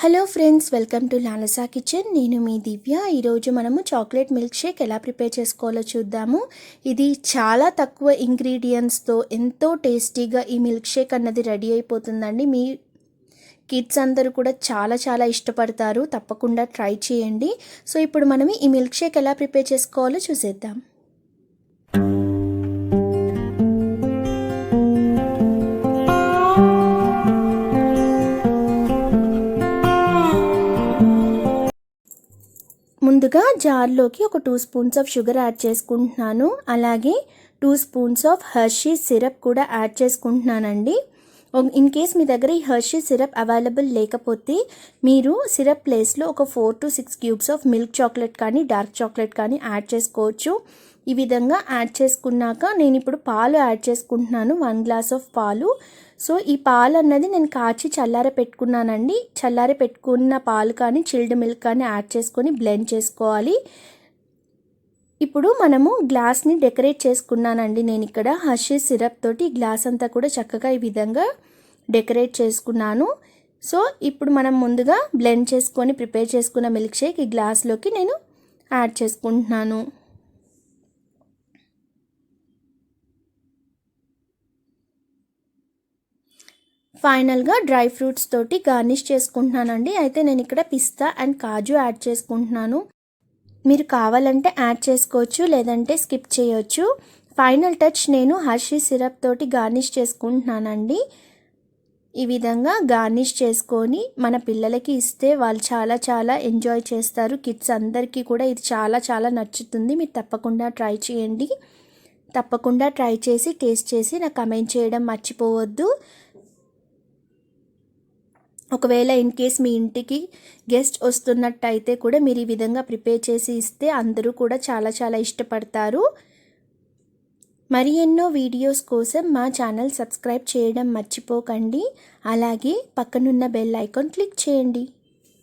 Hello friends, welcome to Lalasa kitchen. నేను మీ దివ్య. ఈరోజు మనము చాక్లెట్ మిల్క్ షేక్ ఎలా ప్రిపేర్ చేసుకోవాలో చూద్దాము. ఇది చాలా తక్కువ ఇంగ్రీడియంట్స్తో ఎంతో టేస్టీగా ఈ మిల్క్ షేక్ అన్నది రెడీ అయిపోతుందండి. మీ కిడ్స్ అందరూ కూడా చాలా చాలా ఇష్టపడతారు. తప్పకుండా ట్రై చేయండి. సో ఇప్పుడు మనం ఈ మిల్క్ షేక్ ఎలా ప్రిపేర్ చేసుకోవాలో చూసేద్దాం. ముందుగా జార్లోకి ఒక 2 స్పూన్స్ ఆఫ్ షుగర్ యాడ్ చేసుకుంటున్నాను. అలాగే 2 స్పూన్స్ ఆఫ్ హెర్షీ సిరప్ కూడా యాడ్ చేసుకుంటున్నానండి. ఇన్ కేస్ మీ దగ్గర ఈ హెర్షీ సిరప్ అవైలబుల్ లేకపోతే మీరు సిరప్ ప్లేస్లో ఒక 4 to 6 cubes of milk chocolate కానీ డార్క్ చాక్లెట్ కానీ యాడ్ చేసుకోవచ్చు. ఈ విధంగా యాడ్ చేసుకున్నాక నేను ఇప్పుడు పాలు యాడ్ చేసుకుంటున్నాను. 1 గ్లాస్ ఆఫ్ పాలు. సో ఈ పాలు అన్నది నేను కాచి చల్లార పెట్టుకున్నానండి. చల్లార పెట్టుకున్న పాలు కానీ చిల్డ్ మిల్క్ కానీ యాడ్ చేసుకొని బ్లెండ్ చేసుకోవాలి. ఇప్పుడు మనము గ్లాస్ని డెకరేట్ చేసుకున్నానండి. నేను ఇక్కడ హర్షీ సిరప్ తోటి గ్లాస్ అంతా కూడా చక్కగా ఈ విధంగా డెకరేట్ చేసుకున్నాను. సో ఇప్పుడు మనం ముందుగా బ్లెండ్ చేసుకొని ప్రిపేర్ చేసుకున్న మిల్క్ షేక్ ఈ గ్లాస్లోకి నేను యాడ్ చేసుకుంటున్నాను. ఫైనల్గా డ్రై ఫ్రూట్స్ తోటి గార్నిష్ చేసుకుంటున్నానండి. అయితే నేను ఇక్కడ పిస్తా అండ్ కాజు యాడ్ చేసుకుంటున్నాను. మీరు కావాలంటే యాడ్ చేసుకోవచ్చు, లేదంటే స్కిప్ చేయొచ్చు. ఫైనల్ టచ్ నేను హర్షీ సిరప్ తోటి గార్నిష్ చేసుకుంటున్నానండి. ఈ విధంగా గార్నిష్ చేసుకొని మన పిల్లలకి ఇస్తే వాళ్ళు చాలా చాలా ఎంజాయ్ చేస్తారు. కిడ్స్ అందరికీ కూడా ఇది చాలా చాలా నచ్చుతుంది. మీరు తప్పకుండా ట్రై చేయండి. తప్పకుండా ట్రై చేసి టేస్ట్ చేసి నాకు కమెంట్ చేయడం మర్చిపోవద్దు. ఒకవేళ ఇన్ కేస్ మీ ఇంటికి గెస్ట్ వస్తున్నట్టయితే కూడా మీరు ఈ విధంగా ప్రిపేర్ చేసి ఇస్తే అందరూ కూడా చాలా చాలా ఇష్టపడతారు. మరి ఎన్నో వీడియోస్ కోసం మా ఛానల్ సబ్స్క్రైబ్ చేయడం మర్చిపోకండి. అలాగే పక్కనున్న బెల్ ఐకాన్ క్లిక్ చేయండి.